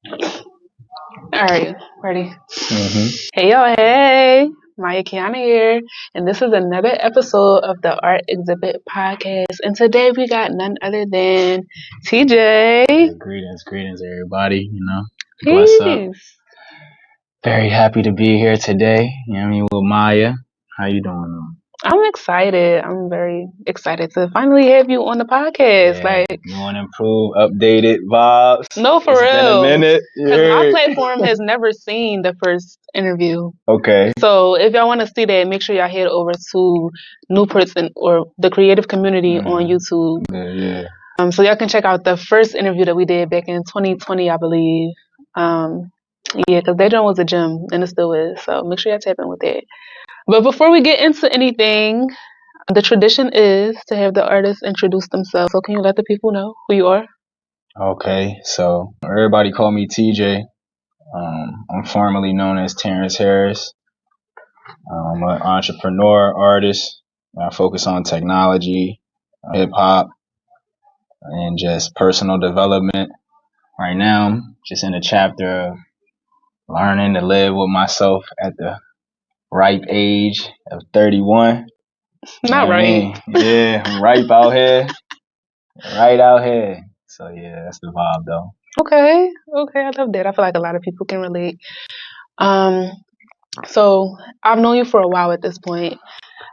All right, ready? Mm-hmm. Hey, y'all, hey. Maya Keeyana here, and this is another episode of the Art Exhibit Podcast. And today we got none other than TJ. Greetings, everybody. What's up? Peace. Very happy to be here today. With Maya. How you doing? I'm excited. I'm very excited to finally have you on the podcast. Yeah, you want to improve, updated vibes? No, for It's real. been a minute. Because my platform has never seen the first interview. Okay. So if y'all want to see that, make sure y'all head over to Newport's or the creative community on YouTube. Yeah. So y'all can check out the first interview that we did back in 2020, I believe. Because that joint was a gem, and it still is. So make sure y'all tap in with that. But before we get into anything, the tradition is to have the artists introduce themselves. So can you let the people know who you are? Okay, so everybody call me TJ. I'm formerly known as Terrance Harris. I'm an entrepreneur, artist. I focus on technology, hip hop, and just personal development. Right now, I'm just in a chapter of learning to live with myself at the ripe age of 31. Not right. Yeah, I'm ripe out here. Right out here. So yeah, that's the vibe though. Okay, I love that. I feel like a lot of people can relate. So I've known you for a while at this point.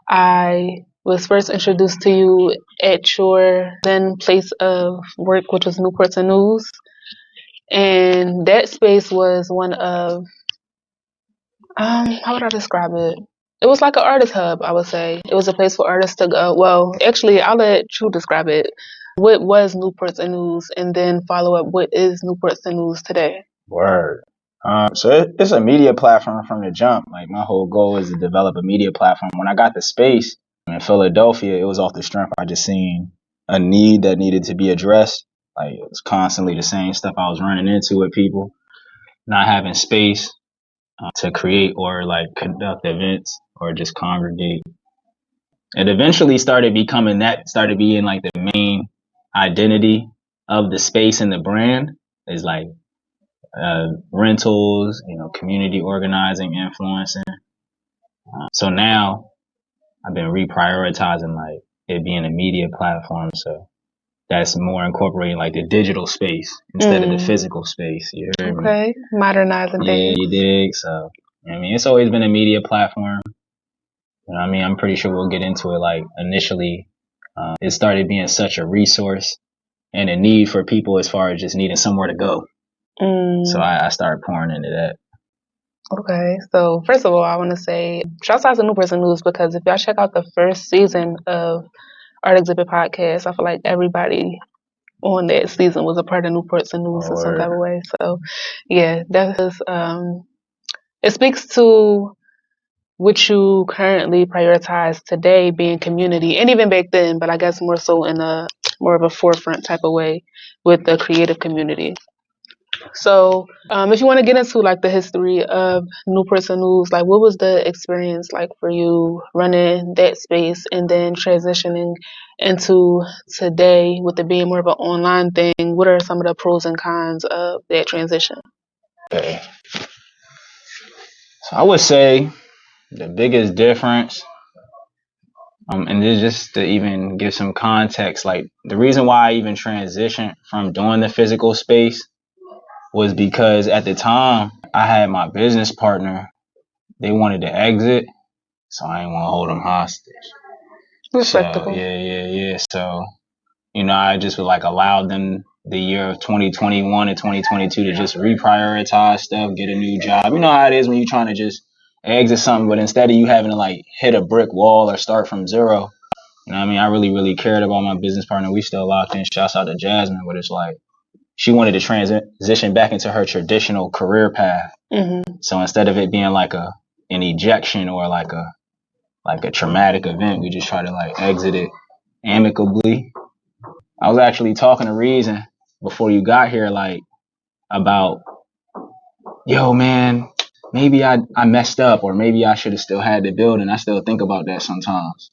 I was first introduced to you at your then place of work, which was Newport's and News. And that space was one of, how would I describe it? It was like an artist hub, I would say. It was a place for artists to go. Well, actually, I'll let you describe it. What was Newport's and News? And then follow up, what is Newport's and News today? Word. So it's a media platform from the jump. Like my whole goal is to develop a media platform. When I got the space in Philadelphia, it was off the strength. I just seen a need that needed to be addressed. Like it was constantly the same stuff I was running into with people, not having space to create or like conduct events or just congregate. It eventually started being like the main identity of the space and the brand is like rentals, community organizing, influencing. So now I've been reprioritizing like it being a media platform. So that's more incorporating like the digital space instead of the physical space. You heard me? Okay, modernizing things. Yeah, you dig. So it's always been a media platform. I'm pretty sure we'll get into it. Like initially, it started being such a resource and a need for people as far as just needing somewhere to go. So I started pouring into that. Okay, so first of all, I want to say shout out to Newport's and News because if y'all check out the first season of Art Exhibit Podcast, I feel like everybody on that season was a part of Newport's and News in some type of way. So yeah, that is it speaks to what you currently prioritize today being community and even back then, but I guess more so in a more of a forefront type of way with the creative community. So, if you want to get into like the history of Newport's and News, like what was the experience like for you running that space and then transitioning into today with it being more of an online thing? What are some of the pros and cons of that transition? Okay. So I would say the biggest difference, and this just to even give some context, like the reason why I even transitioned from doing the physical space was because at the time I had my business partner, they wanted to exit, so I didn't want to hold them hostage. Respectable. So, yeah. So, I just would like allowed them the year of 2021 and 2022 to just reprioritize stuff, get a new job. You know how it is when you're trying to just exit something, but instead of you having to like hit a brick wall or start from zero, I really, really cared about my business partner. We still locked in. Shouts out to Jasmine, but it's like she wanted to transition back into her traditional career path. So instead of it being like an ejection or like a traumatic event, we just try to like exit it amicably. I was actually talking to Reason before you got here, like about, yo man, maybe I messed up or maybe I should have still had the building. I still think about that sometimes.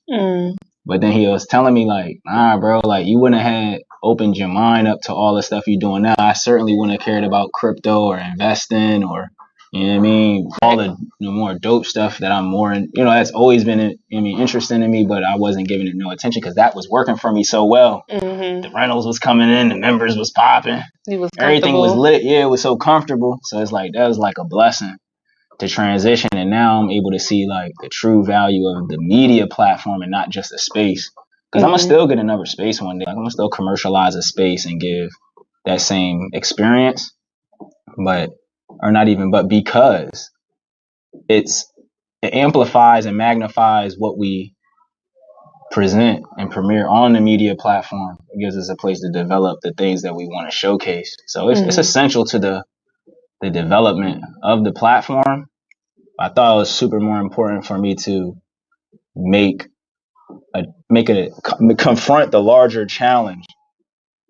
But then he was telling me like, nah, bro, like you wouldn't have had opened your mind up to all the stuff you're doing now. I certainly wouldn't have cared about crypto or investing or, you know what I mean, all the more dope stuff that I'm more in, that's always been, interesting to me, but I wasn't giving it no attention because that was working for me so well. The rentals was coming in, the members was popping. Everything was lit. Yeah, it was so comfortable. So it's like, that was like a blessing to transition. And now I'm able to see like the true value of the media platform and not just a space. Because I'm going to still get another space one day. I'm going to still commercialize a space and give that same experience. But because it amplifies and magnifies what we present and premiere on the media platform. It gives us a place to develop the things that we want to showcase. So it's essential to the development of the platform. I thought it was super more important for me to confront the larger challenge,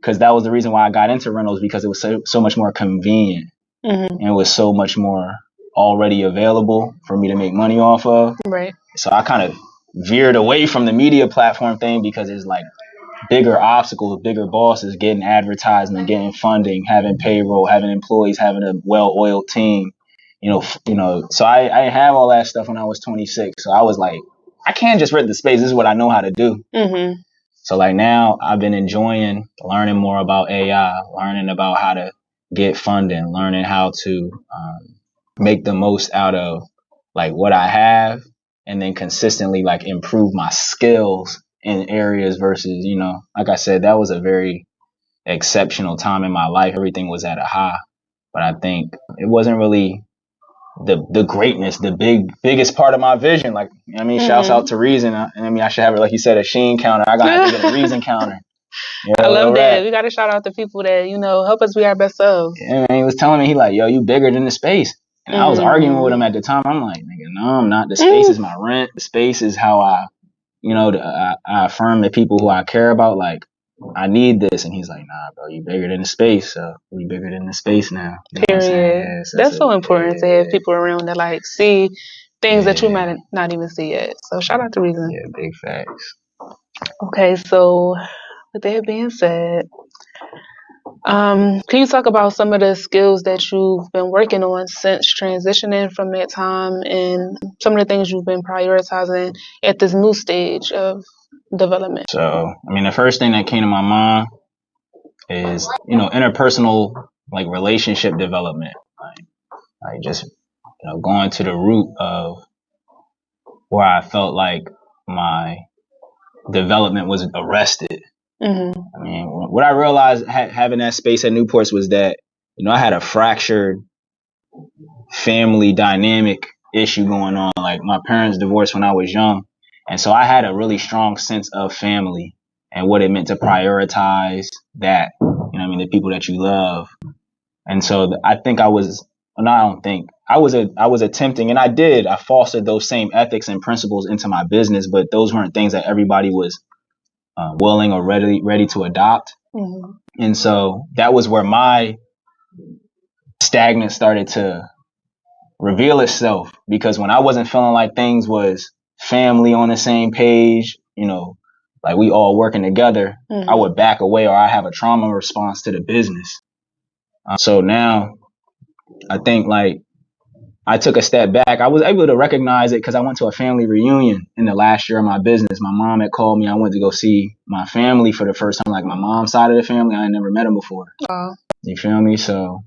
because that was the reason why I got into rentals, because it was so much more convenient and it was so much more already available for me to make money off of. Right. So I kind of veered away from the media platform thing because it's like bigger obstacles, bigger bosses, getting advertisement, getting funding, having payroll, having employees, having a well-oiled team. So I didn't have all that stuff when I was 26. So I was like, I can't just rent the space. This is what I know how to do. So like now I've been enjoying learning more about AI, learning about how to get funding, learning how to make the most out of like what I have, and then consistently like improve my skills in areas versus, like I said, that was a very exceptional time in my life. Everything was at a high, but I think it wasn't really the greatness, the biggest part of my vision. Like, shouts out to Reason. I should have, like you said, a Sheen counter. I got to get a Reason counter. I love that. We got to shout out the people that, help us be our best selves. Yeah, man, he was telling me, he like, yo, you bigger than the space. And I was arguing with him at the time. I'm like, nigga, no, I'm not. The space is my rent. The space is how I affirm the people who I care about. Like, I need this. And he's like, nah, bro, you bigger than the space. So we bigger than the space now. Period. Yeah, so that's so important to have people around that like see things that you might not even see yet. So shout out to Reason. Yeah, big facts. Okay, so with that being said, can you talk about some of the skills that you've been working on since transitioning from that time, and some of the things you've been prioritizing at this new stage of development? So, the first thing that came to my mind is, interpersonal, like relationship development, like just, going to the root of where I felt like my development was arrested. What I realized having that space at Newport's was that, I had a fractured family dynamic issue going on. Like, my parents divorced when I was young. And so I had a really strong sense of family and what it meant to prioritize that, the people that you love. And so I think I was attempting, and I fostered those same ethics and principles into my business, but those weren't things that everybody was willing or ready to adopt. And so that was where my stagnance started to reveal itself, because when I wasn't feeling like things was family on the same page, like we all working together, I would back away, or I have a trauma response to the business. So now I think like I took a step back. I was able to recognize it because I went to a family reunion in the last year of my business. My mom had called me. I went to go see my family for the first time, like my mom's side of the family. I had never met them before. You feel me? So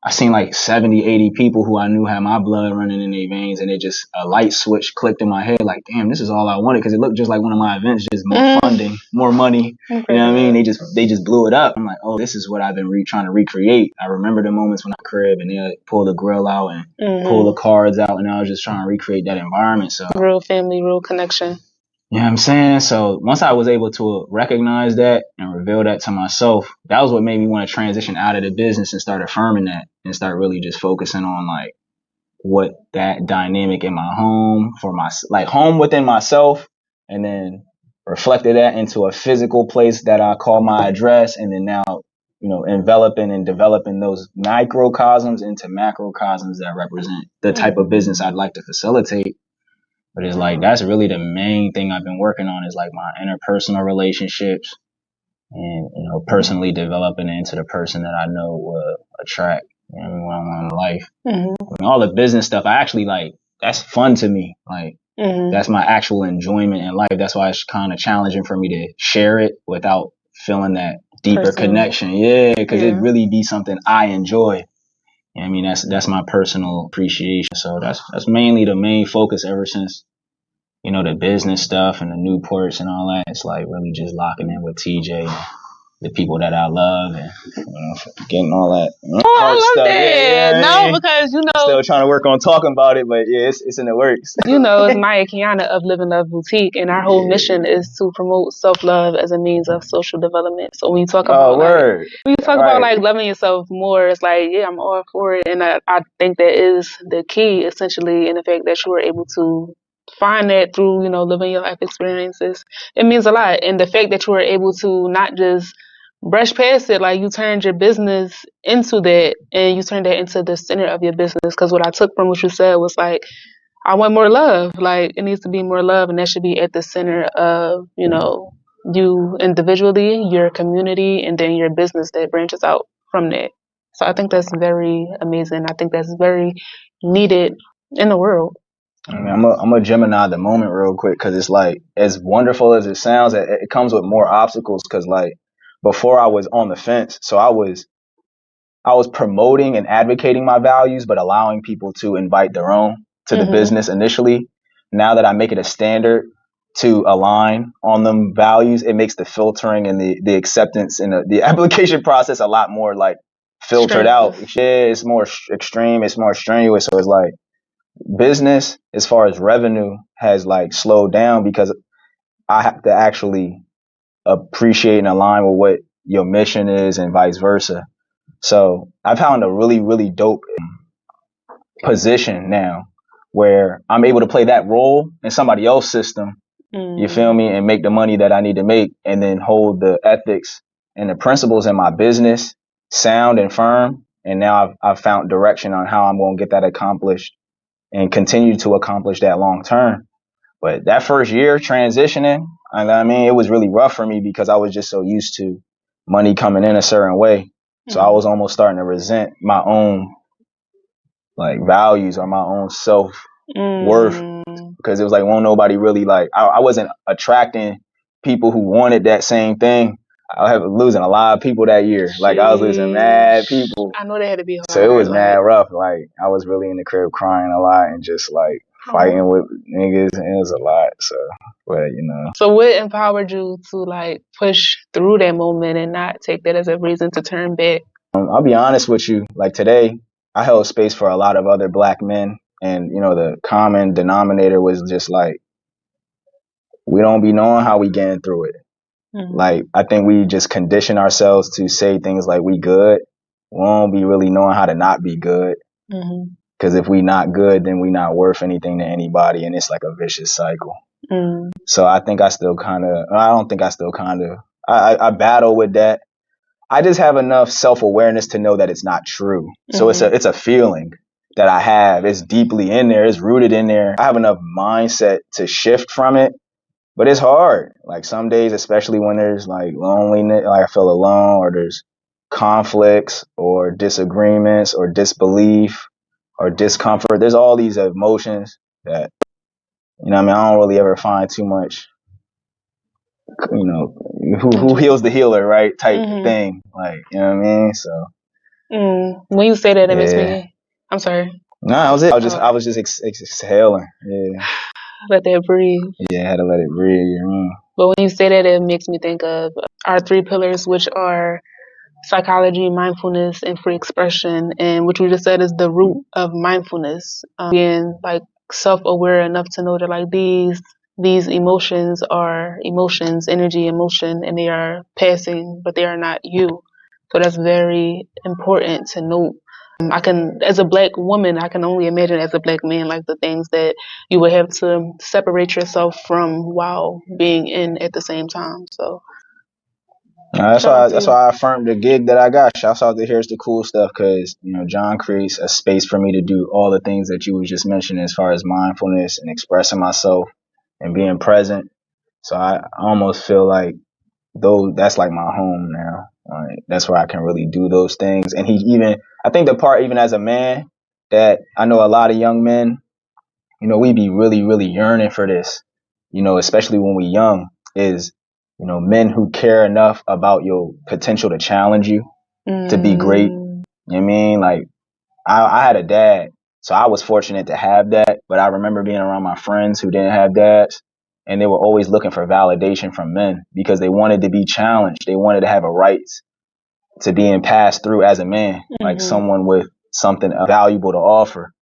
I seen like 70, 80 people who I knew had my blood running in their veins, and it just, a light switch clicked in my head. Like, damn, this is all I wanted, because it looked just like one of my events, just more funding, more money. You know what I mean? They just blew it up. I'm like, oh, this is what I've been trying to recreate. I remember the moments when I crib and they pull the grill out and pull the cards out, and I was just trying to recreate that environment. So real family, real connection. You know what I'm saying? So once I was able to recognize that and reveal that to myself, that was what made me want to transition out of the business and start affirming that, and start really just focusing on like what that dynamic in my home, for my, like home within myself, and then reflected that into a physical place that I call my address. And then now, enveloping and developing those microcosms into macrocosms that represent the type of business I'd like to facilitate. But it's like, that's really the main thing I've been working on, is like my interpersonal relationships, and, personally developing into the person that I know will attract, what I want in life. Mm-hmm. All the business stuff, I actually like, that's fun to me. Like, that's my actual enjoyment in life. That's why it's kind of challenging for me to share it without feeling that deeper connection. Yeah, because it really be something I enjoy. I mean, that's my personal appreciation. So that's mainly the main focus ever since, the business stuff and the Newports and all that. It's like really just locking in with TJ and the people that I love, and getting all that I love stuff. That. Yeah, no, because still trying to work on talking about it, but yeah, it's in the works. It's Maya Keeyana of Living Love Boutique, and our whole mission is to promote self-love as a means of social development. So when you talk about about loving yourself more, it's like, yeah, I'm all for it, and I think that is the key, essentially, in the fact that you are able to find that through living your life experiences. It means a lot, and the fact that you are able to not just brush past it, like you turned your business into that, and you turned that into the center of your business. Because what I took from what you said was like, I want more love. Like, it needs to be more love, and that should be at the center of, you individually, your community, and then your business that branches out from that. So I think that's very amazing. I think that's very needed in the world. I mean, I'm a Gemini the moment real quick, because it's like, as wonderful as it sounds, it comes with more obstacles, because like before I was on the fence, so I was promoting and advocating my values, but allowing people to invite their own to the business initially. Now that I make it a standard to align on them values, it makes the filtering and the acceptance and the application process a lot more like filtered out. Yeah, it's more extreme. It's more strenuous. So it's like business, as far as revenue, has like slowed down because I have to actually appreciate and align with what your mission is and vice versa. So I found a really, really dope position now where I'm able to play that role in somebody else's system, you feel me, and make the money that I need to make, and then hold the ethics and the principles in my business sound and firm. And now I've found direction on how I'm going to get that accomplished and continue to accomplish that long term. But that first year transitioning, I mean, it was really rough for me because I was just so used to money coming in a certain way. So I was almost starting to resent my own like values or my own self worth, because it was like, won't nobody really like, I wasn't attracting people who wanted that same thing. I was losing a lot of people that year. Like, I was losing mad people. I know that had to be hard. So it was mad rough. Like, I was really in the crib crying a lot and just like fighting with niggas, and it was a lot. So, but So what empowered you to like push through that moment and not take that as a reason to turn back? I'll be honest with you. Like, today, I held space for a lot of other black men, and the common denominator was just like, we don't be knowing how we getting through it. Like, I think we just condition ourselves to say things like we good. We won't be really knowing how to not be good. Because if we not good, then we not worth anything to anybody, and it's like a vicious cycle. So I think I battle with that. I just have enough self-awareness to know that it's not true. So it's a feeling that I have. It's deeply in there. It's rooted in there. I have enough mindset to shift from it, but it's hard. Like, some days, especially when there's like loneliness, like I feel alone, or there's conflicts or disagreements or disbelief or discomfort. There's all these emotions that, I mean, I don't really ever find too much, who heals the healer, right? Type thing. Like, you know what I mean? So. When you say that, it makes me. I'm sorry. No, that was it. I was just exhaling. Yeah. Let that breathe. Yeah, I had to let it breathe. But when you say that, it makes me think of our 3 pillars, which are psychology, mindfulness, and free expression. And what you just said is the root of mindfulness. Being like self-aware enough to know that like these emotions are emotions, energy, emotion, and they are passing, but they are not you. So that's very important to note. As a black woman, I can only imagine as a black man, like the things that you would have to separate yourself from while being in at the same time. So that's why I affirmed the gig that I got. Shouts out to Here's the Cool Stuff, because John creates a space for me to do all the things that you was just mentioning, as far as mindfulness and expressing myself and being present. So I almost feel like though that's like my home now. Like, that's where I can really do those things. And I think the part, even as a man, that I know a lot of young men, we be really, really yearning for this, especially when we young, is, men who care enough about your potential to challenge you, to be great. You know what I mean? Like, I had a dad, so I was fortunate to have that, but I remember being around my friends who didn't have dads, and they were always looking for validation from men because they wanted to be challenged. They wanted to have a right to being passed through as a man, like someone with something valuable to offer.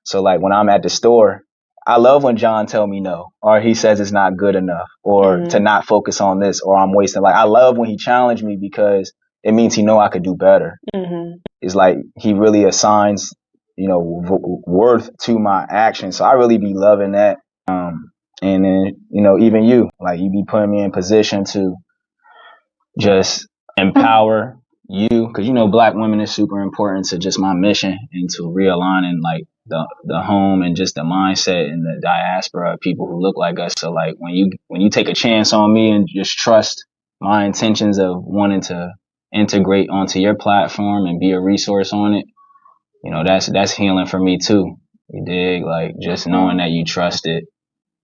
So like when I'm at the store, I love when John tell me no, or he says it's not good enough, or to not focus on this, or I'm wasting. Like I love when he challenged me because it means he know I could do better. It's like he really assigns, worth to my action. So I really be loving that. And then, even you be putting me in position to just empower you, because Black women is super important to just my mission and to realigning like the home and just the mindset and the diaspora of people who look like us. So like when you take a chance on me and just trust my intentions of wanting to integrate onto your platform and be a resource on it, that's healing for me too. You dig? Like just knowing that you trust it.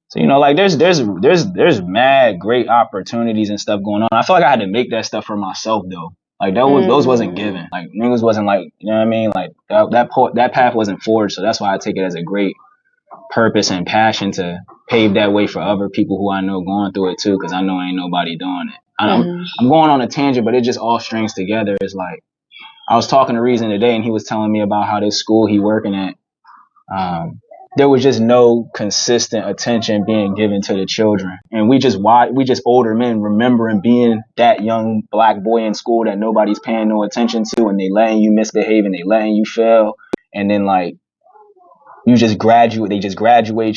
So, like there's mad great opportunities and stuff going on. I feel like I had to make that stuff for myself though. Like those wasn't given. Like niggas wasn't like, you know what I mean? Like that path wasn't forged. So that's why I take it as a great purpose and passion to pave that way for other people who I know going through it too. Cause I know ain't nobody doing it. I'm going on a tangent, but it just all strings together. It's like, I was talking to Reason today and he was telling me about how this school he working at, there was just no consistent attention being given to the children. And we just older men remembering being that young Black boy in school that nobody's paying no attention to, and they letting you misbehave and they letting you fail. And then like, they just graduate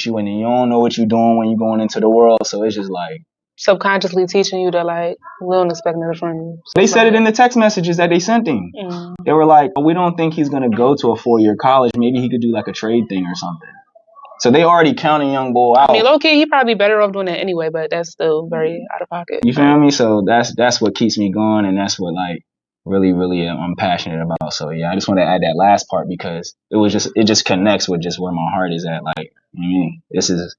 you and then you don't know what you're doing when you're going into the world. So it's just like, subconsciously teaching you that like we don't expect nothing from you. They said it in the text messages that they sent him. They were like, we don't think he's going to go to a 4-year college. Maybe he could do like a trade thing or something. So they already counting young boy out. I mean, low key, he probably better off doing that anyway, but that's still very out of pocket. You feel me? So that's what keeps me going, and that's what like really, really I'm passionate about. So yeah, I just want to add that last part because it just connects with just where my heart is at. Like, this is,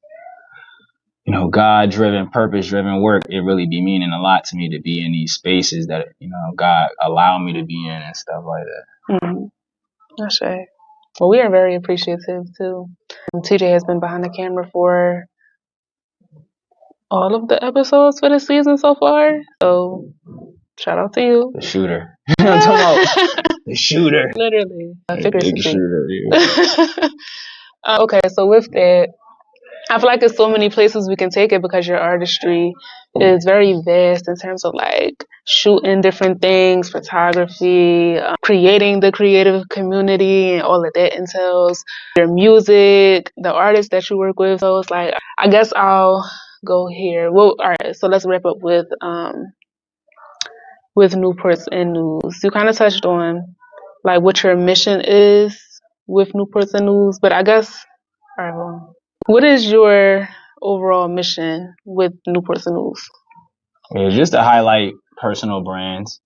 God-driven, purpose-driven work. It really be meaning a lot to me to be in these spaces that, God allowed me to be in and stuff like that. That's right. Well, we are very appreciative too. TJ has been behind the camera for all of the episodes for the season so far. So shout out to you. The shooter. I'm talking about the shooter. Literally. Big shooter. Yeah. Okay, so with that, I feel like there's so many places we can take it because your artistry is very vast in terms of like shooting different things, photography, creating the creative community and all of that entails your music, the artists that you work with. So it's like, I guess I'll go here. Well, all right. So let's wrap up with Newports and News. You kind of touched on like what your mission is with Newports and News, but I guess, all right, well, what is your overall mission with Newports and News? Yeah, just to highlight personal brands.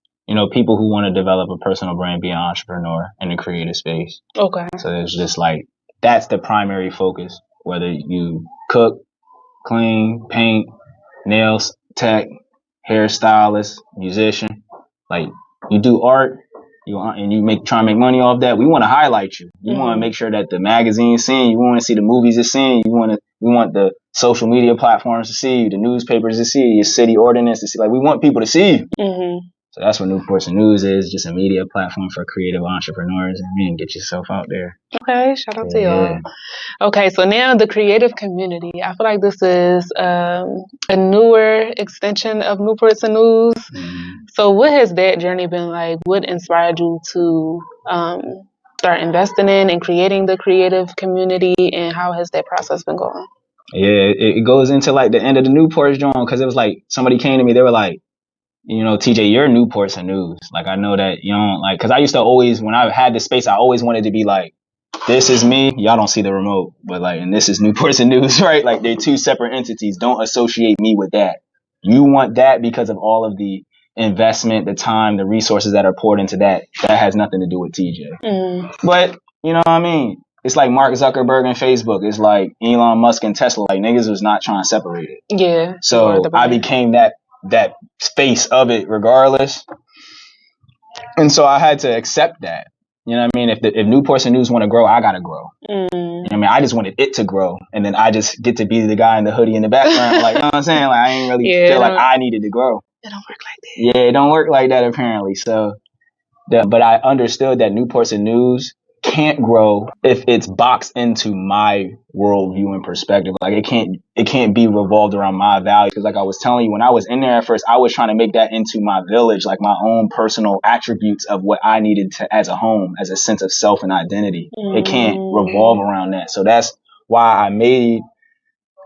People who want to develop a personal brand, be an entrepreneur in the creative space. Okay. So it's just like, that's the primary focus. Whether you cook, clean, paint, nails, tech, hairstylist, musician, like you do art, and you try and make money off that. We want to highlight you. We want to make sure that the magazine's seeing you. We want to see the movies are seeing you. We want the social media platforms to see you, the newspapers to see you, your city ordinance to see. Like we want people to see you. So that's what Newports and News is, just a media platform for creative entrepreneurs and get yourself out there. Okay, shout out to y'all. Okay, so now the creative community. I feel like this is a newer extension of Newports and News. So what has that journey been like? What inspired you to start investing in and creating the creative community, and how has that process been going? Yeah, it goes into like the end of the Newports joint, because it was like somebody came to me, they were like, TJ, you're Newports and News. Like, I know that you don't like, because I used to always, when I had this space, I always wanted to be like, this is me. Y'all don't see the remote, but like, and this is Newports and News, right? Like, they're two separate entities. Don't associate me with that. You want that because of all of the investment, the time, the resources that are poured into that. That has nothing to do with TJ. But, you know what I mean? It's like Mark Zuckerberg and Facebook. It's like Elon Musk and Tesla. Like, niggas was not trying to separate it. Yeah. So I became that face of it regardless. And so I had to accept that. You know what I mean? If Newports and News want to grow, I got to grow. You know what I mean? I just wanted it to grow. And then I just get to be the guy in the hoodie in the background. Like, you know what I'm saying? Like, I ain't really feel like I needed to grow. It don't work like that. Yeah, it don't work like that apparently. So, but I understood that Newports and News can't grow if it's boxed into my worldview and perspective. Like it can't be revolved around my values. Because like I was telling you, when I was in there at first, I was trying to make that into my village, like my own personal attributes of what I needed to as a home, as a sense of self and identity. It can't revolve around that. So that's why I made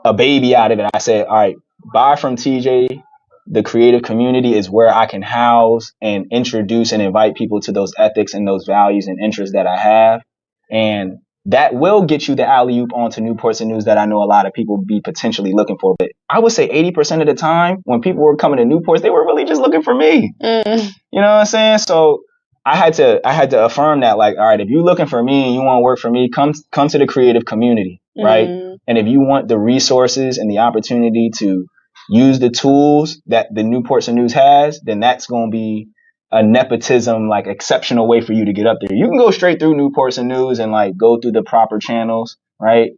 a baby out of it. I said, all right, buy from TJ. The creative community is where I can house and introduce and invite people to those ethics and those values and interests that I have. And that will get you the alley-oop onto Newports and News that I know a lot of people be potentially looking for. But I would say 80% of the time when people were coming to Newports, they were really just looking for me. You know what I'm saying? So I had to affirm that, like, all right, if you're looking for me and you want to work for me, come to the creative community, right? And if you want the resources and the opportunity to use the tools that the Newports and News has, then that's going to be a nepotism, like exceptional way for you to get up there. You can go straight through Newports and News and like go through the proper channels, right?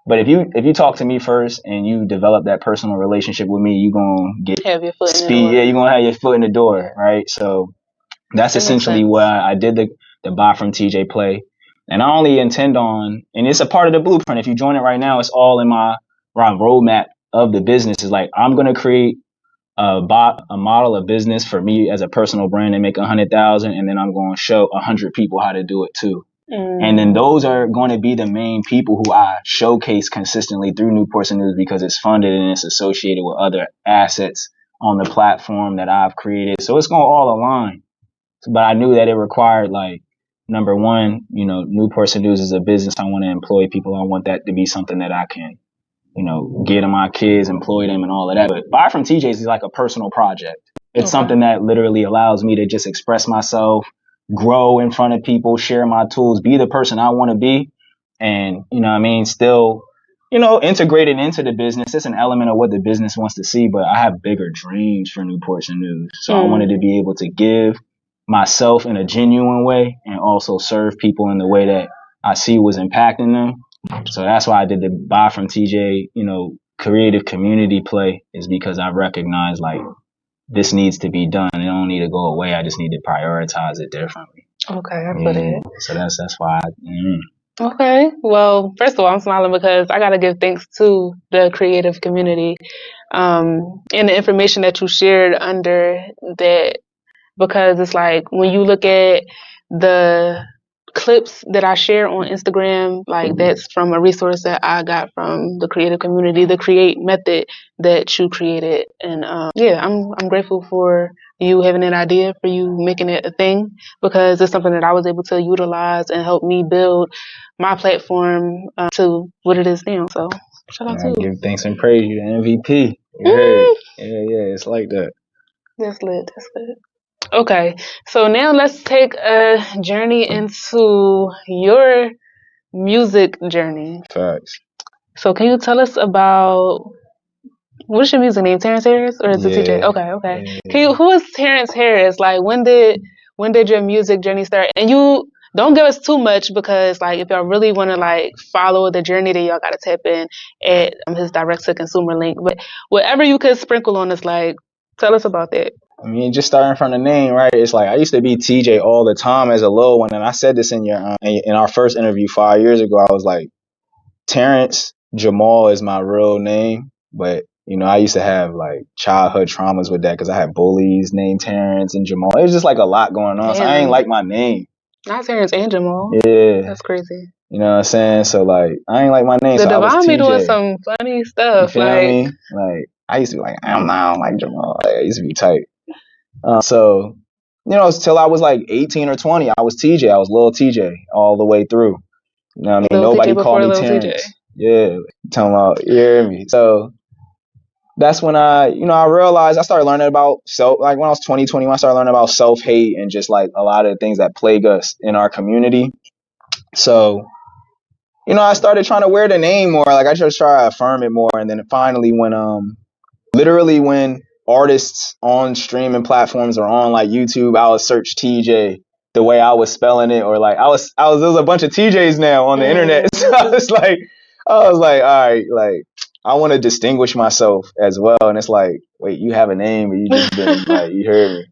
But if you talk to me first and you develop that personal relationship with me, you're going to get have your foot speed. In the door. Yeah, you're going to have your foot in the door, right? So that's essentially why I did the buy from TJ play. And I only intend on, and it's a part of the blueprint. If you join it right now, it's all in my roadmap of the business. Is like, I'm going to create a model of business for me as a personal brand and make 100,000. And then I'm going to show 100 people how to do it too. And then those are going to be the main people who I showcase consistently through Newports and News because it's funded and it's associated with other assets on the platform that I've created. So it's going to all align. But I knew that it required, like, number one, you know, Newports and News is a business. I want to employ people. I want that to be something that I can, you know, get to my kids, employ them and all of that. But Buy from TJ's is like a personal project. It's something that literally allows me to just express myself, grow in front of people, share my tools, be the person I want to be. And, you know what I mean, still, you know, integrated into the business. It's an element of what the business wants to see, but I have bigger dreams for Newports and News. So I wanted to be able to give myself in a genuine way and also serve people in the way that I see was impacting them. So that's why I did the Buy from TJ, you know, creative community play, is because I recognize, like, this needs to be done. It don't need to go away. I just need to prioritize it differently. Okay, I put it. So that's why Okay. Well, first of all, I'm smiling because I got to give thanks to the creative community and the information that you shared under that. Because it's like when you look at the clips that I share on Instagram, like that's from a resource that I got from the creative community, the Create method that you created. And I'm grateful for you having that idea, for you making it a thing, because it's something that I was able to utilize and help me build my platform to what it is now. So shout out to you. Give thanks and praise. You the MVP. You heard. Yeah, it's like that. That's lit. Okay, so now let's take a journey into your music journey. Facts. So can you tell us about, what's your music name? Terrance Harris, or is it TJ? Okay. Yeah. Who is Terrance Harris? Like, when did your music journey start? And you don't give us too much, because like if y'all really want to like follow the journey, then y'all gotta tap in at his direct to consumer link. But whatever you could sprinkle on us, like, tell us about that. I mean, just starting from the name, right? It's like I used to be TJ all the time as a little one, and I said this in our first interview 5 years ago. I was like, Terrance Jamal is my real name, but you know, I used to have like childhood traumas with that because I had bullies named Terrance and Jamal. It was just like a lot going on. Damn. So I ain't like my name. Not Terrance and Jamal. Yeah, that's crazy. You know what I'm saying? So like, I ain't like my name. The so Devon be doing some funny stuff. You feel me? Like, I used to be like, I don't like Jamal. Like, I used to be tight. So, you know, till I was like 18 or 20, I was TJ. I was little TJ all the way through. You know what I mean? Nobody called me Terrance. TJ. Yeah. Talking about, you hear me? So that's when I realized I started learning about like when I was 20, 21, I started learning about self-hate and just like a lot of the things that plague us in our community. So, I started trying to wear the name more. Like I just try to affirm it more. And then finally when artists on streaming platforms or on like YouTube, I would search TJ the way I was spelling it, or like there's a bunch of TJs now on the internet. So I was like, all right, like I want to distinguish myself as well. And it's like, wait, you have a name, but you just didn't like, you heard me.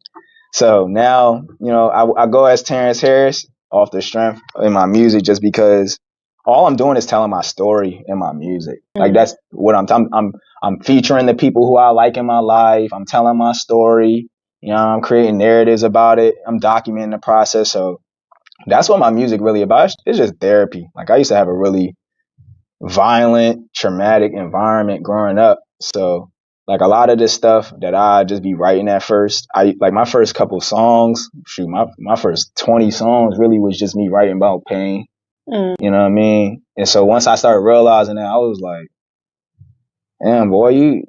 So now, I go as Terrance Harris off the strength in my music, just because all I'm doing is telling my story in my music. Like that's what I'm featuring the people who I like in my life. I'm telling my story. I'm creating narratives about it. I'm documenting the process. So that's what my music really about. It's just therapy. Like I used to have a really violent, traumatic environment growing up. So like a lot of this stuff that I just be writing at first, I like my first couple songs, my first 20 songs really was just me writing about pain. You know what I mean? And so once I started realizing that, I was like, damn, boy, you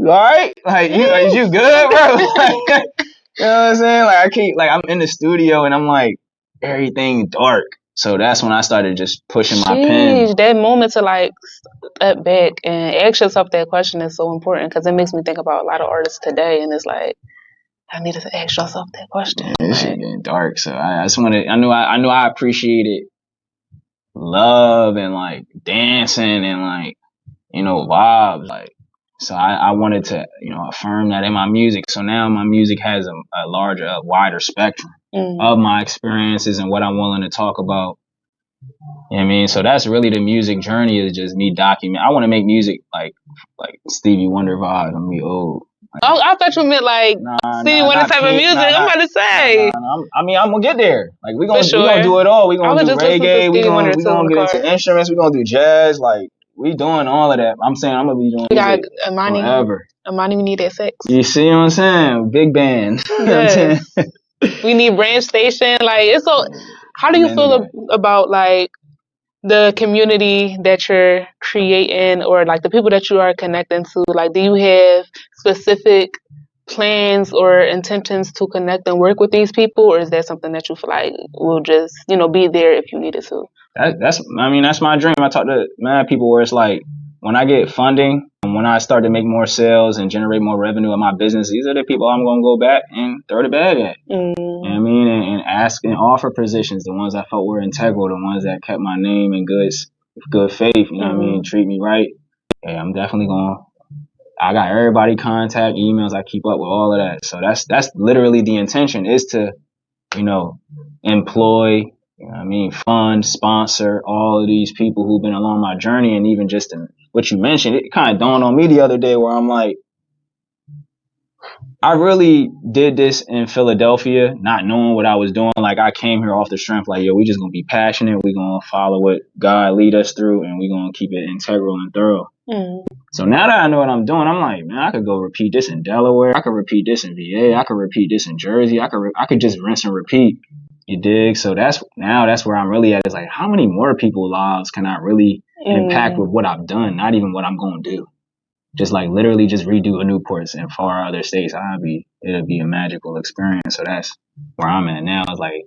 all right? Like, is you good, bro? Like, you know what I'm saying? Like, I'm in the studio and I'm like, everything dark. So that's when I started just pushing my pen. That moment to like step back and ask yourself that question is so important, because it makes me think about a lot of artists today, and it's like, I needed to ask yourself that question. This shit getting dark. So I just wanted, I knew I appreciated love and like dancing and like, vibes. Like, so I wanted to, affirm that in my music. So now my music has a larger, wider spectrum of my experiences and what I'm willing to talk about. You know what I mean? So that's really the music journey, is just me document. I want to make music like Stevie Wonder vibes. I'm be old. Like, I thought you meant like Stevie Wonder type of music. I'm about to say. I'm gonna get there. Like we gonna do it all. We gonna do reggae. We gonna get into instruments. We gonna do jazz. Like we doing all of that. I'm saying I'm gonna be doing music forever. Amani, we need that sex. You see what I'm saying? Big band. Yes. We need Branch Station. Like it's so. How do you feel about like the community that you're creating, or like the people that you are connecting to? Like, do you have specific plans or intentions to connect and work with these people, or is that something that you feel like will just, be there if you needed to? That's my dream. I talk to mad people where it's like, when I get funding and when I start to make more sales and generate more revenue in my business, these are the people I'm going to go back and throw the bag at. You know what I mean? And ask and offer positions, the ones I felt were integral, the ones that kept my name in good faith, you know what I mean? Treat me right. Yeah, I'm definitely I got everybody contact, emails, I keep up with all of that. So that's literally the intention, is to, employ, fund, sponsor all of these people who've been along my journey. And even just what you mentioned, it kind of dawned on me the other day where I'm like, I really did this in Philadelphia, not knowing what I was doing. Like I came here off the strength, like, yo, we just gonna be passionate. We gonna follow what God lead us through, and we gonna keep it integral and thorough. So now that I know what I'm doing, I'm like, man, I could go repeat this in Delaware. I could repeat this in VA. I could repeat this in Jersey. I could just rinse and repeat. You dig? So that's where I'm really at. Is like, how many more people's lives can I really impact with what I've done? Not even what I'm going to do. Just like literally just redo a Newports in far other states. It'll be a magical experience. So that's where I'm at now. It's like,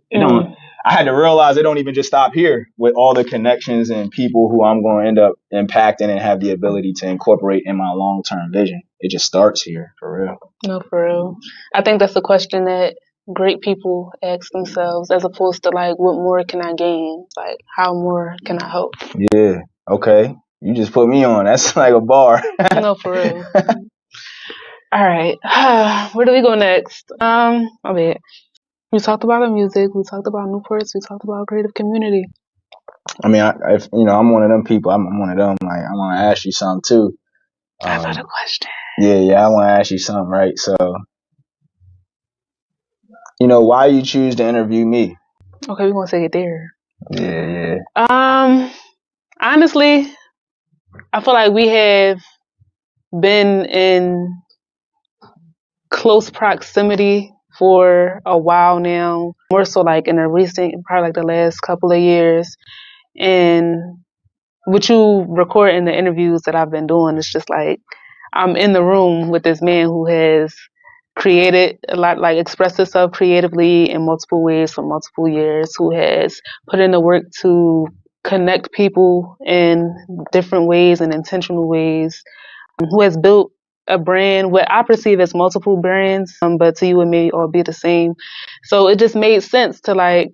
I had to realize it don't even just stop here with all the connections and people who I'm going to end up impacting and have the ability to incorporate in my long-term vision. It just starts here, for real. No, for real. I think that's a question that great people ask themselves, as opposed to like, what more can I gain? Like, how more can I help? Yeah. Okay. You just put me on. That's like a bar. No, for real. All right. Where do we go next? My bad. We talked about the music. We talked about Newports. We talked about creative community. I mean, if I'm one of them people. I'm one of them. Like, I want to ask you something too. That's not a question. Yeah. I want to ask you something, right? So, why you choose to interview me? Okay, we're gonna take it there. Yeah. Honestly, I feel like we have been in close proximity for a while now, more so like in a recent, probably like the last couple of years. And what you record in the interviews that I've been doing, it's just like, I'm in the room with this man who has created a lot, like expressed himself creatively in multiple ways for multiple years, who has put in the work to connect people in different ways and intentional ways, who has built a brand, what I perceive as multiple brands, but to you it may all be the same. So it just made sense to like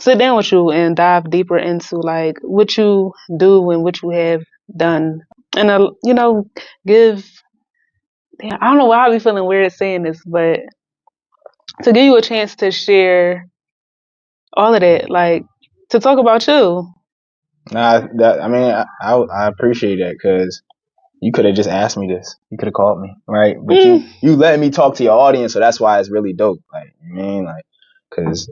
sit down with you and dive deeper into like what you do and what you have done, and give. Damn, I don't know why I be feeling weird saying this, but to give you a chance to share all of that, like to talk about you. Nah, I appreciate that because you could have just asked me this. You could have called me, right? But Mm, you let me talk to your audience, so that's why it's really dope. Like, I mean, like, because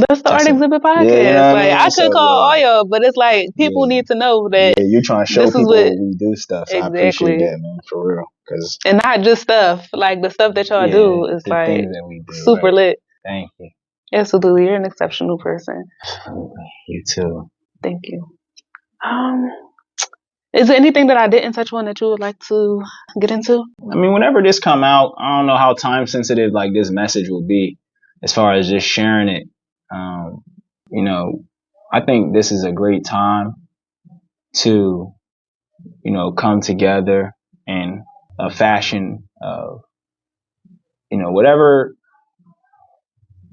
that's the that's Art a Exhibit yeah, you know podcast. what I Like mean. I could So call yeah, all y'all, but it's like people yeah, need to know yeah. that You're trying to show this is what people we do stuff, so I appreciate exactly, that, man, for real. Because and not just stuff. Like the stuff that y'all yeah, do is the like things that we do, super right? lit. Thank you. Absolutely, you're an exceptional person. You too. Thank you. Um, is there anything that I didn't touch on that you would like to get into? I mean, whenever this come out, I don't know how time sensitive like this message will be, as far as just sharing it. Um, you know, I think this is a great time to, come together in a fashion of, whatever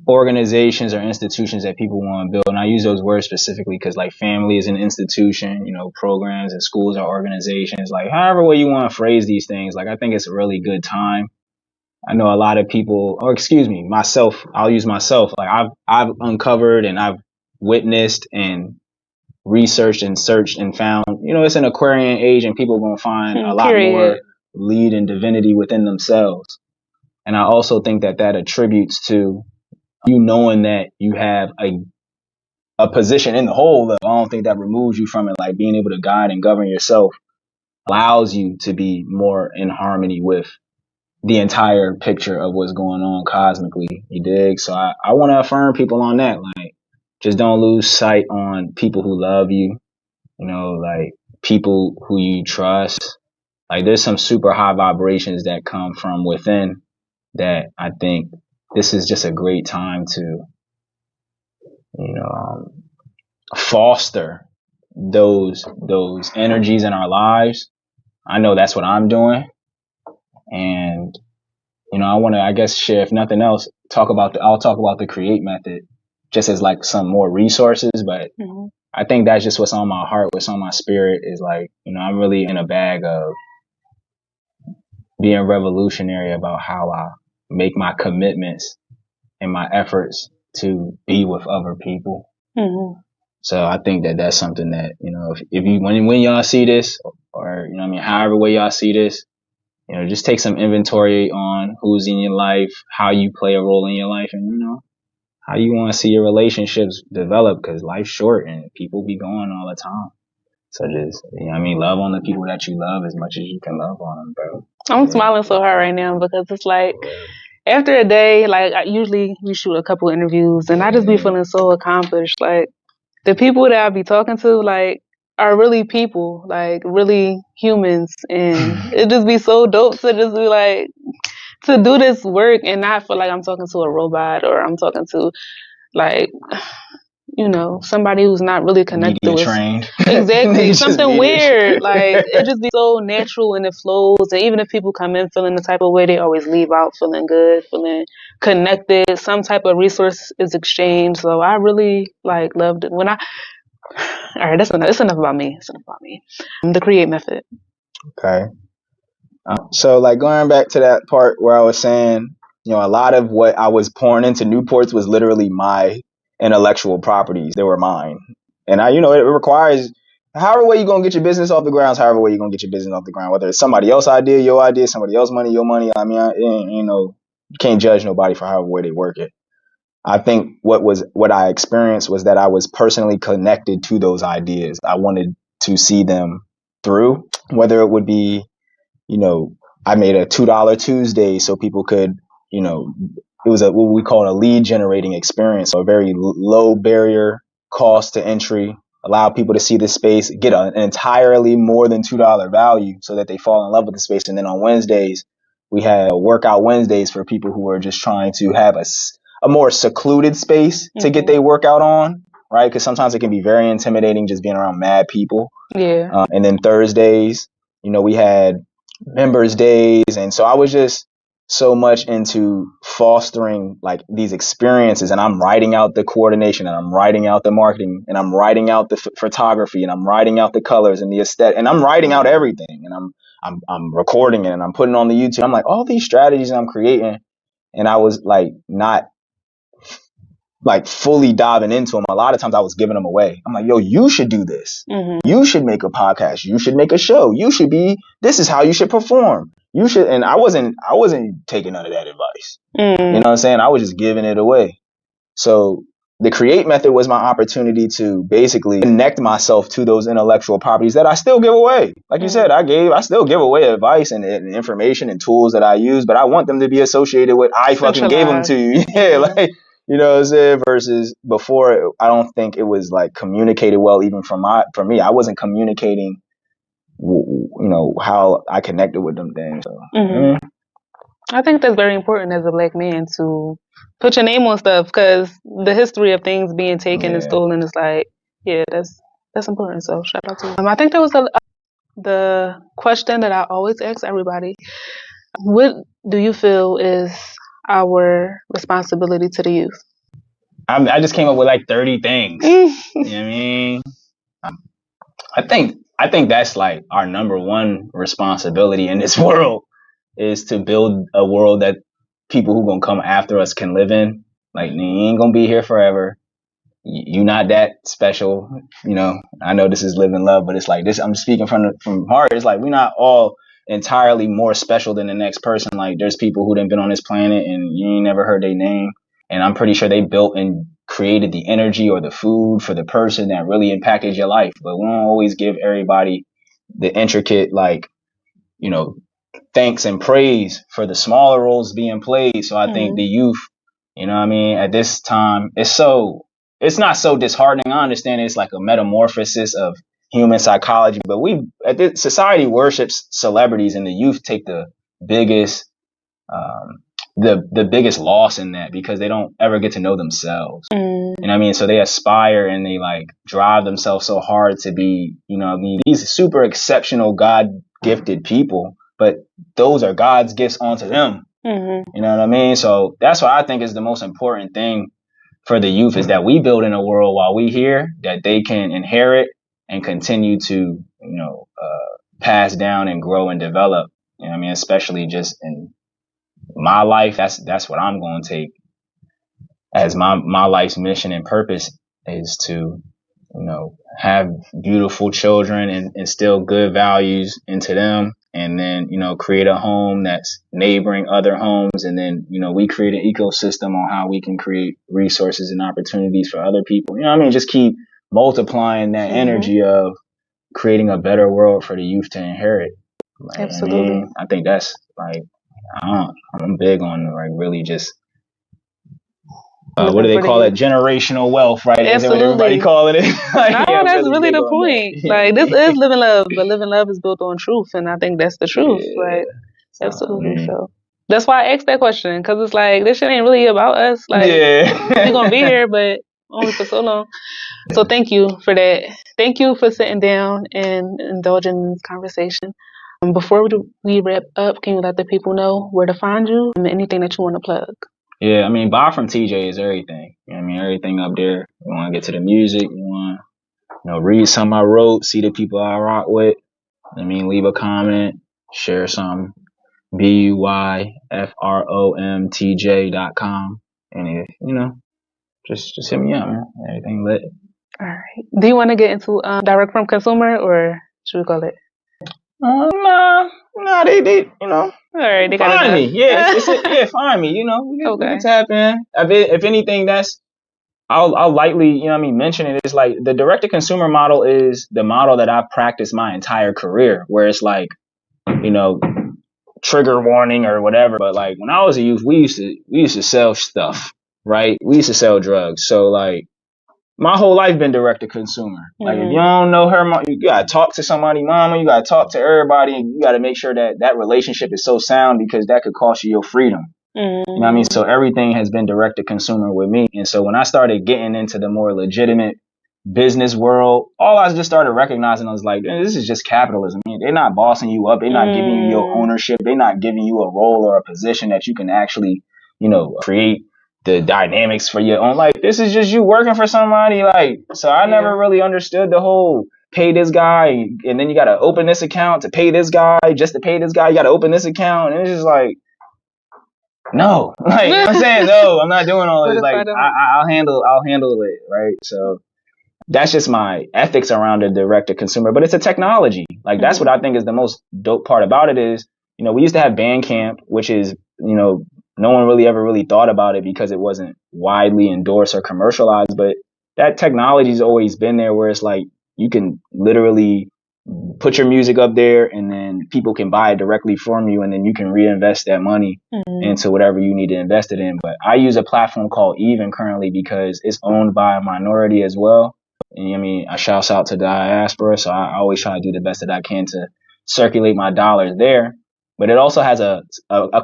organizations or institutions that people want to build. And I use those words specifically because like family is an institution, programs and schools are organizations, like however way you want to phrase these things. Like I think it's a really good time. I know a lot of people, or excuse me, myself, I'll use myself. Like I've uncovered and I've witnessed and researched and searched and found, it's an Aquarian age and people are going to find a lot more Period. lead and divinity within themselves. And I also think that attributes to you knowing that you have a position in the whole. I don't think that removes you from it. Like being able to guide and govern yourself allows you to be more in harmony with the entire picture of what's going on cosmically. You dig? So I want to affirm people on that. Like, just don't lose sight on people who love you, like people who you trust. Like, there's some super high vibrations that come from within that I think this is just a great time to, foster those energies in our lives. I know that's what I'm doing. And I want to, I guess, share, if nothing else, I'll talk about the create method just as like some more resources. But I think that's just what's on my heart, what's on my spirit is like, I'm really in a bag of being revolutionary about how I make my commitments and my efforts to be with other people. Mm-hmm. So I think that that's something that, if you, when y'all see this or, however way y'all see this, just take some inventory on who's in your life, how you play a role in your life, and how you want to see your relationships develop. Because life's short and people be going all the time. So just, love on the people that you love as much as you can love on them, bro. I'm smiling so hard right now because it's like after a day, like usually we shoot a couple interviews, and I just be feeling so accomplished. Like the people that I be talking to, like are really people, like really humans, and it just be so dope to just be like to do this work and not feel like I'm talking to a robot or I'm talking to like somebody who's not really connected Media with trained. exactly Just something media weird. Like it just be so natural and it flows. And even if people come in feeling the type of way, they always leave out feeling good, feeling connected. Some type of resource is exchanged. So I really like loved it when I. All right, that's enough. It's enough about me. It's enough about me. The create method. Okay. So like going back to that part where I was saying, a lot of what I was pouring into Newports was literally my intellectual properties. They were mine. And it requires however way you're going to get your business off the ground, however way you're going to get your business off the ground, whether it's somebody else's idea, your idea, somebody else's money, your money. I mean, you can't judge nobody for however way they work it. I think what I experienced was that I was personally connected to those ideas. I wanted to see them through, whether it would be, I made a $2 Tuesday so people could, it was what we call a lead generating experience. So a very low barrier cost to entry, allow people to see the space, get an entirely more than $2 value so that they fall in love with the space. And then on Wednesdays, we had workout Wednesdays for people who are just trying to have a more secluded space to get their workout on, right? Because sometimes it can be very intimidating just being around mad people. Yeah. And then Thursdays, we had members days. And so I was just so much into fostering like these experiences, and I'm writing out the coordination, and I'm writing out the marketing, and I'm writing out the photography, and I'm writing out the colors and the aesthetic, and I'm writing out everything, and I'm recording it, and I'm putting it on the YouTube. I'm like, all these strategies I'm creating, and I was like not like fully diving into them. A lot of times I was giving them away. I'm like, yo, you should do this. You should make a podcast. You should make a show. This is how you should perform. You should. And I wasn't taking none of that advice. You know what I'm saying? I was just giving it away. So the create method was my opportunity to basically connect myself to those intellectual properties that I still give away. Like you said, I still give away advice and information and tools that I use, but I want them to be associated with, I fucking gave them to you. Yeah. Like, you know what I'm saying? Versus before, I don't think it was like communicated well, even for me. I wasn't communicating, how I connected with them things. So, I think that's very important as a Black man to put your name on stuff, because the history of things being taken and stolen is like, that's important. So shout out to you. I think that was the question that I always ask everybody. What do you feel is our responsibility to the youth? I just came up with like 30 things. You know what I mean? I think that's like our number one responsibility in this world, is to build a world that people who gonna come after us can live in. Like, they ain't gonna be here forever. You're not that special. I know this is live and love, but it's like this. I'm speaking from heart. It's like we're not all entirely more special than the next person. Like, there's people who done been on this planet and you ain't never heard their name. And I'm pretty sure they built and created the energy or the food for the person that really impacted your life. But we don't always give everybody the intricate, like, thanks and praise for the smaller roles being played. So I think the youth, at this time, it's not so disheartening. I understand it's like a metamorphosis of human psychology, but society worships celebrities, and the youth take the biggest, the biggest loss in that, because they don't ever get to know themselves. So they aspire and they like drive themselves so hard to be, these super exceptional God gifted people, but those are God's gifts onto them. You know what I mean? So that's what I think is the most important thing for the youth, is that we build in a world while we here that they can inherit and continue to, pass down and grow and develop. Especially just in my life, that's what I'm going to take as my life's mission and purpose, is to, have beautiful children and instill good values into them. And then, create a home that's neighboring other homes. And then, we create an ecosystem on how we can create resources and opportunities for other people. Just keep multiplying that energy of creating a better world for the youth to inherit. Like, Absolutely. I think that's like, I'm big on like really just, what do they call it? Generational wealth, right? Absolutely. Is that what everybody calling it? That's really the point. Like, this is living love, but living love is built on truth, and I think that's the truth, right? Absolutely. So that's why I asked that question, because it's like, this shit ain't really about us. Like, we're gonna be here, but only for so long. So thank you for that. Thank you for sitting down and indulging in this conversation. Before we wrap up, can you let the people know where to find you and anything that you want to plug? Yeah, buy from TJ is everything. Everything up there. You want to get to the music, you want to, read some I wrote, see the people I rock with. Leave a comment, share something. BUYFROMTJ.com. And if, just hit me up, man. Everything lit. All right. Do you want to get into direct from consumer, or should we call it? Nah, they All right, they got find me. Yeah, find me. We can tap in. If anything, I'll lightly, mention it. It's like the direct to consumer model is the model that I've practiced my entire career, where it's like, trigger warning or whatever. But like when I was a youth, we used to sell stuff, right? We used to sell drugs. So like my whole life been direct to consumer. Like if Mhm. you don't know her, you gotta talk to somebody, mama. You gotta talk to everybody, and you gotta make sure that that relationship is so sound because that could cost you your freedom. Mhm. You know what I mean? So everything has been direct to consumer with me. And so when I started getting into the more legitimate business world, all I just started recognizing, I was like, this is just capitalism. They're not bossing you up. They're not giving you your ownership. They're not giving you a role or a position that you can actually, create the dynamics for your own. Like, this is just you working for somebody. Like, so I never really understood the whole pay this guy and then you got to open this account to pay this guy. Just to pay this guy, you got to open this account. And it's just like, no, like, you know what I'm saying? No, I'm not doing all this. Like, I'll handle it, right? So that's just my ethics around the direct to consumer, but it's a technology. Like, that's what I think is the most dope part about it is, we used to have Bandcamp, which is, no one really ever really thought about it because it wasn't widely endorsed or commercialized, but that technology's always been there where it's like, you can literally put your music up there and then people can buy it directly from you and then you can reinvest that money into whatever you need to invest it in. But I use a platform called Even currently because it's owned by a minority as well. And I shouts out to diaspora, so I always try to do the best that I can to circulate my dollars there. But it also has a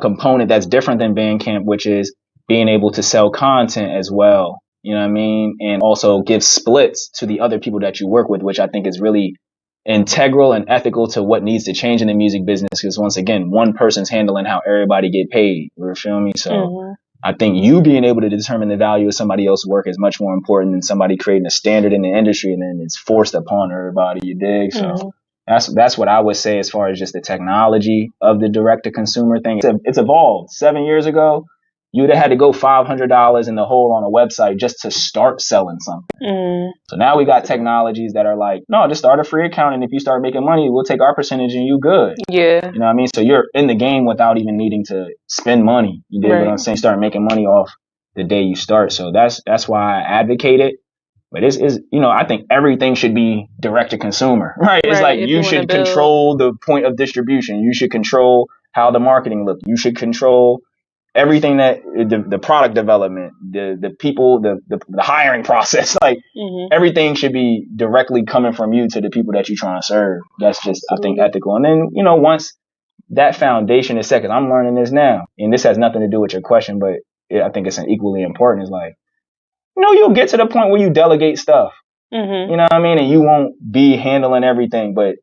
component that's different than Bandcamp, which is being able to sell content as well. You know what I mean? And also give splits to the other people that you work with, which I think is really integral and ethical to what needs to change in the music business. Because once again, one person's handling how everybody get paid. You feel me? So I think you being able to determine the value of somebody else's work is much more important than somebody creating a standard in the industry and then it's forced upon everybody. You dig? So that's what I would say as far as just the technology of the direct to consumer thing. It's evolved. 7 years ago, you'd have had to go $500 in the hole on a website just to start selling something. So now we got technologies that are like, no, just start a free account. And if you start making money, we'll take our percentage and you good. Yeah. You know what I mean? So you're in the game without even needing to spend money. You dig what I'm saying? Start making money off the day you start. So that's why I advocate it. But I think everything should be direct to consumer, right? It's like you should control the point of distribution. You should control how the marketing looks. You should control everything that the product development, the people, the hiring process, like everything should be directly coming from you to the people that you're trying to serve. That's just, I think, ethical. And then, once that foundation is set, because I'm learning this now, and this has nothing to do with your question, but I think it's equally important. Is like, you'll get to the point where you delegate stuff. You know what I mean? And you won't be handling everything, but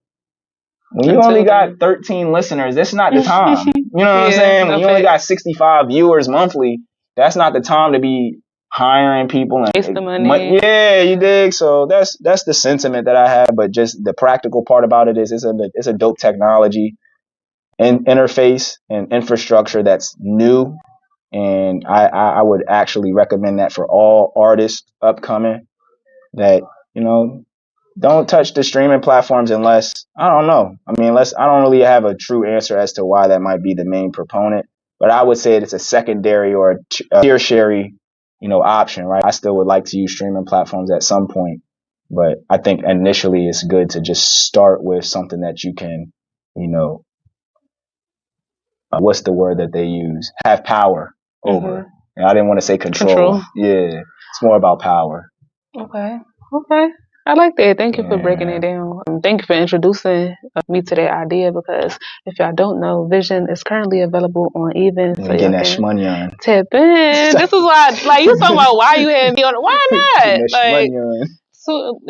when you only got 13 listeners, that's not the time. You know what I'm saying? When you only got 65 viewers monthly, that's not the time to be hiring people and waste the money. Yeah, you dig? So that's the sentiment that I have. But just the practical part about it is it's a dope technology and interface and infrastructure that's new. And I would actually recommend that for all artists upcoming that, don't touch the streaming platforms unless, I don't know. I don't really have a true answer as to why that might be the main proponent. But I would say it's a secondary or a tertiary, option, right? I still would like to use streaming platforms at some point. But I think initially it's good to just start with something that you can, what's the word that they use? Have power over. And I didn't want to say control. Yeah. It's more about power. Okay. I like that. Thank you for breaking it down. Thank you for introducing me to that idea because if y'all don't know, Vision is currently available on Even. So getting that shmoney on. Tap in. This is why, you talking about why you had me on. Why not? Getting that shmoney on. So it's